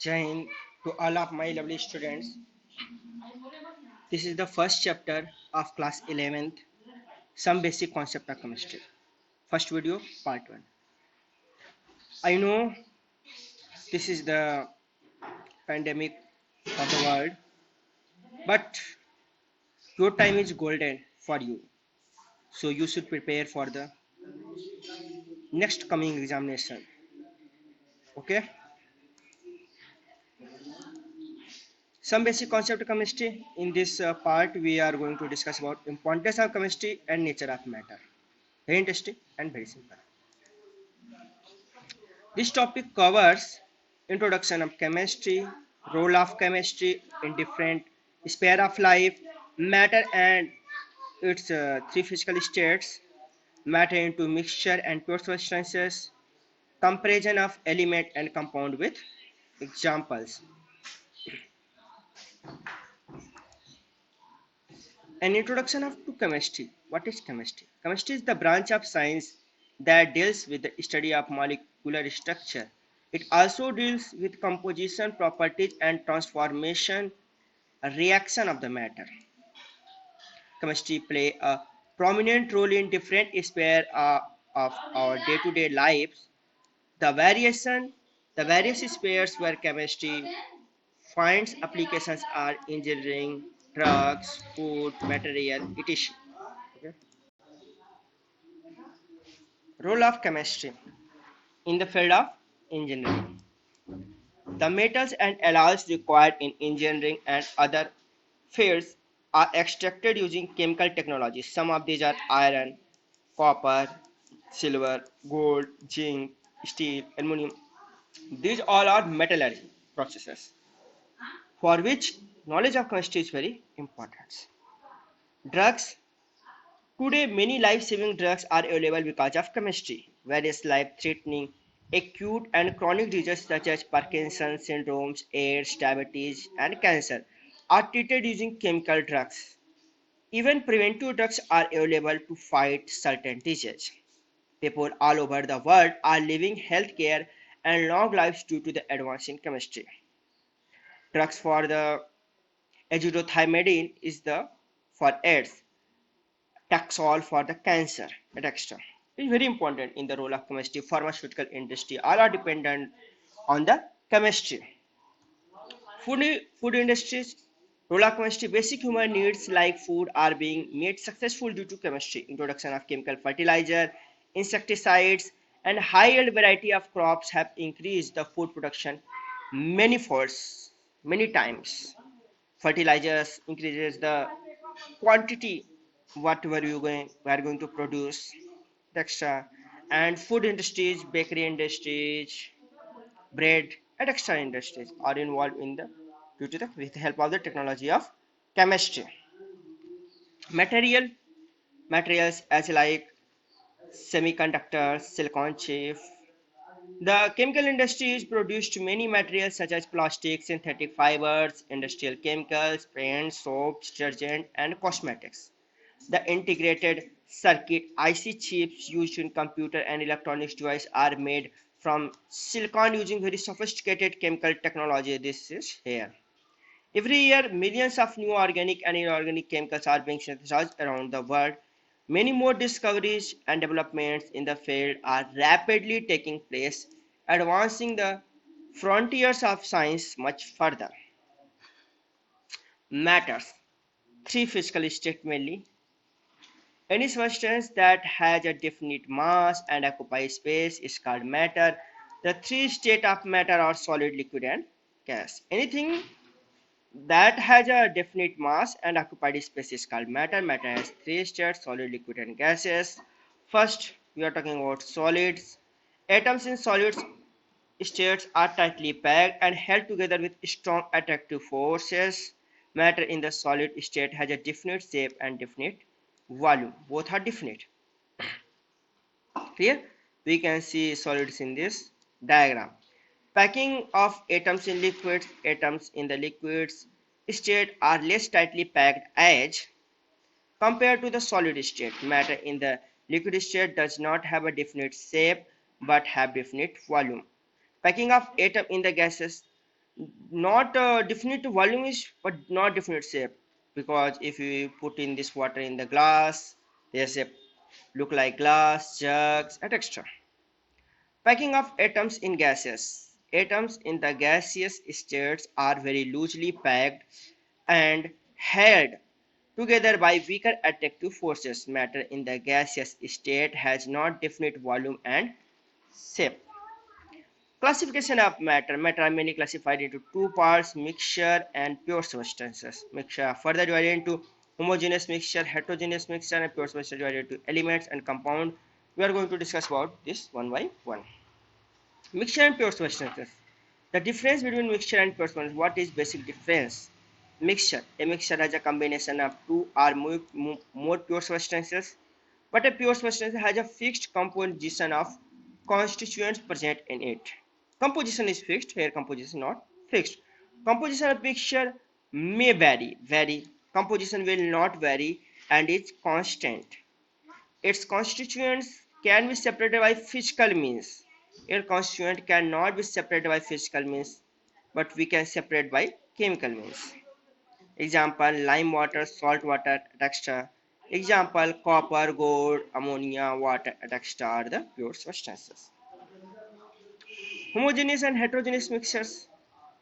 Jai Hind to all of my lovely students. This is the first chapter of class 11th, some basic concept of chemistry. First video, part 1. I know this is the pandemic of the world, but your time is golden for you. So you should prepare for the next coming examination. Okay? Some basic concept of chemistry. In this part, we are going to discuss about importance of chemistry and nature of matter. Very interesting and very simple. This topic covers introduction of chemistry, role of chemistry in different sphere of life, matter and its three physical states, matter into mixture and pure substances, comparison of element and compound with examples. An introduction of to chemistry. What is chemistry? Chemistry is the branch of science that deals with the study of molecular structure. It also deals with composition, properties, and transformation reaction of the matter. Chemistry play a prominent role in different spheres of our day-to-day lives. The variation, the various spheres where chemistry finds applications are engineering, drugs, food, material, etc. Okay. Role of chemistry in the field of engineering. The metals and alloys required in engineering and other fields are extracted using chemical technologies. Some of these are iron, copper, silver, gold, zinc, steel, aluminum. These all are metallurgy processes for which knowledge of chemistry is very important. Drugs. Today, many life-saving drugs are available because of chemistry. Various life-threatening, acute and chronic diseases such as Parkinson's syndromes, AIDS, diabetes, and cancer are treated using chemical drugs. Even preventive drugs are available to fight certain diseases. People all over the world are living healthcare and long lives due to the advance in chemistry. Drugs for the azithromycin is the for AIDS, Taxol for the cancer, etc. It's very important in the role of chemistry. Pharmaceutical industry all are dependent on the chemistry. Food industries role of chemistry. Basic human needs like food are being made successful due to chemistry. Introduction of chemical fertilizer, insecticides, and high yield variety of crops have increased the food production many folds, many times. Fertilizers increases the quantity whatever we are going to produce extra, and food industries, bakery industries, bread and extra industries are involved in the due to the with the help of the technology of chemistry. Material materials as like semiconductors, silicon chip. The chemical industry is produced many materials such as plastic, synthetic fibers, industrial chemicals, paint, soap, detergent, and cosmetics. The integrated circuit IC chips used in computer and electronics devices are made from silicon using very sophisticated chemical technology. This is here. Every year, millions of new organic and inorganic chemicals are being synthesized around the world. Many more discoveries and developments in the field are rapidly taking place, advancing the frontiers of science much further. Matters. Three physical states mainly. Any substance that has a definite mass and occupies space is called matter. The three states of matter are solid, liquid, and gas. Anything that has a definite mass and occupied space is called matter. Matter has three states: solid, liquid, and gases. First, we are talking about solids. Atoms in solids states are tightly packed and held together with strong attractive forces. Matter in the solid state has a definite shape and definite volume. Both are definite. Clear? We can see solids in this diagram. Packing of atoms in liquids. Atoms in the liquids state are less tightly packed as compared to the solid state. Matter in the liquid state does not have a definite shape but have definite volume. Packing of atom in the gases. not definite volume is but not definite shape, because if you put in this water in the glass, their shape look like glass, jugs, etc. Packing of atoms in gases. Atoms in the gaseous states are very loosely packed and held together by weaker attractive forces. Matter in the gaseous state has not definite volume and shape. Classification of matter. Matter are mainly classified into two parts, mixture and pure substances. Mixture are further divided into homogeneous mixture, heterogeneous mixture, and pure substances divided into elements and compound. We are going to discuss about this one by one. Mixture and pure substances. The difference between mixture and pure substances. What is basic difference? Mixture. A mixture has a combination of two or more pure substances, but a pure substance has a fixed composition of constituents present in it. Composition is fixed, here composition is not fixed. Composition of mixture may vary. Composition will not vary and is constant. Its constituents can be separated by physical means. A constituent cannot be separated by physical means, but we can separate by chemical means. Example, lime water, salt water, etc. Example, copper, gold, ammonia, water, etc. are the pure substances. Homogeneous and heterogeneous mixtures.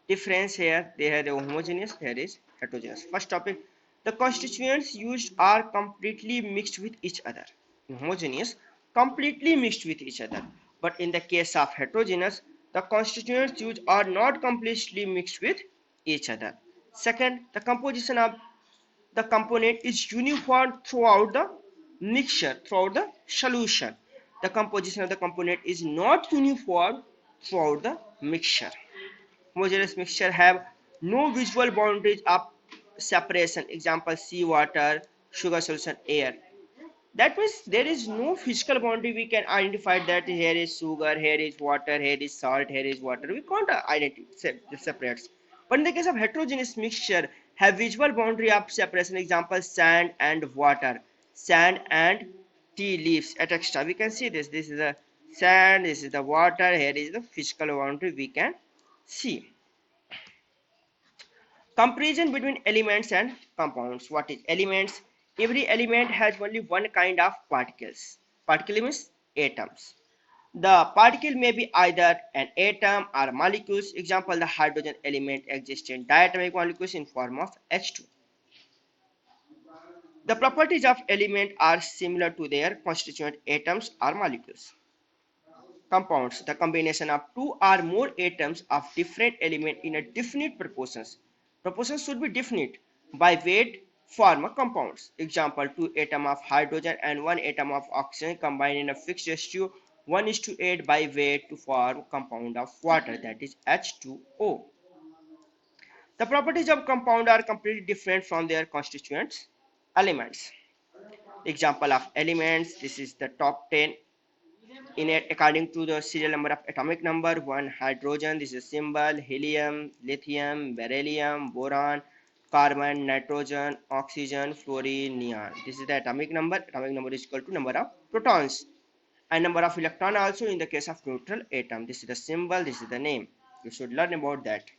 Difference here, they are homogeneous, here is heterogeneous. First topic, the constituents used are completely mixed with each other. In homogeneous, completely mixed with each other. But in the case of heterogeneous, the constituents used are not completely mixed with each other. Second, the composition of the component is uniform throughout the mixture, throughout the solution. The composition of the component is not uniform throughout the mixture. Homogeneous mixture have no visual boundaries of separation. Example, sea water, sugar solution, air. That means there is no physical boundary we can identify that here is sugar, here is water, here is salt, here is water. We can't identify the separates. But in the case of heterogeneous mixture, have visual boundary of separation. Example, sand and water, sand and tea leaves, etc. We can see this. This is the sand, this is the water, here is the physical boundary we can see. Comparison between elements and compounds. What is elements? Every element has only one kind of particles. Particle means atoms. The particle may be either an atom or molecules. Example, the hydrogen element exists in diatomic molecules in form of H2. The properties of element are similar to their constituent atoms or molecules. Compounds, the combination of two or more atoms of different element in a definite proportions. Proportions should be definite. By weight form a compounds. Example, two atom of hydrogen and one atom of oxygen combined in a fixed ratio 1:8 by weight to form compound of water, that is H2O. The properties of compound are completely different from their constituents elements. Example of elements, this is the top 10 in it according to the serial number of atomic number. One, hydrogen, this is symbol, helium, lithium, beryllium, boron, carbon, nitrogen, oxygen, fluorine, neon. This is the atomic number. Atomic number is equal to number of protons and number of electron also in the case of neutral atom. This is the symbol, this is the name. You should learn about that.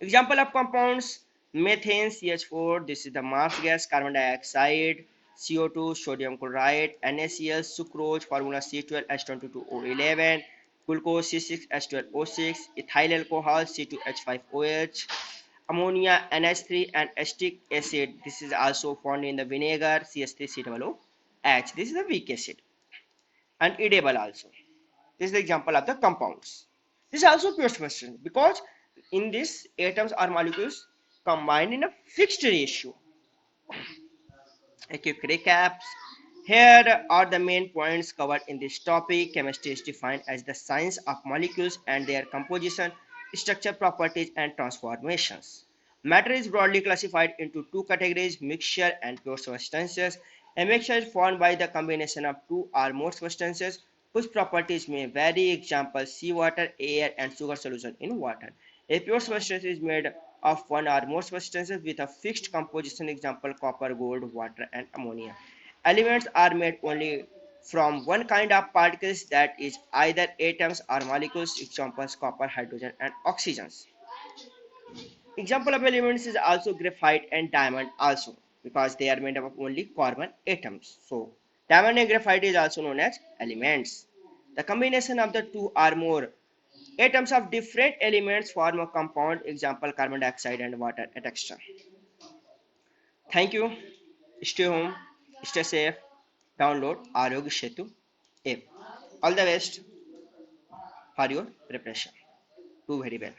Example of compounds, methane, CH4, this is the marsh gas, carbon dioxide, CO2, sodium chloride, NaCl, sucrose, formula C12H22O11, glucose C6H12O6, ethyl alcohol C2H5OH, ammonia NH3 and acetic acid. This is also found in the vinegar CH3COOH. This is the weak acid and edible also. This is the example of the compounds. This is also pure substance because in this atoms or molecules combined in a fixed ratio. A quick recaps. Here are the main points covered in this topic. Chemistry is defined as the science of molecules and their composition, structure, properties, and transformations. Matter is broadly classified into two categories, mixture and pure substances. A mixture is formed by the combination of two or more substances whose properties may vary. Example, seawater, air, and sugar solution in water. A pure substance is made of one or more substances with a fixed composition. Example, copper, gold, water, and ammonia. Elements are made only from one kind of particles, that is either atoms or molecules. Examples, copper, hydrogen, and oxygens. Example of elements is also graphite and diamond also, because they are made up of only carbon atoms. So diamond and graphite is also known as elements. The combination of the two or more atoms of different elements form a compound. Example carbon dioxide and water, etc. Thank you. Stay home, stay safe. Download Arogya Setu app. All the best for your preparation. Do very well.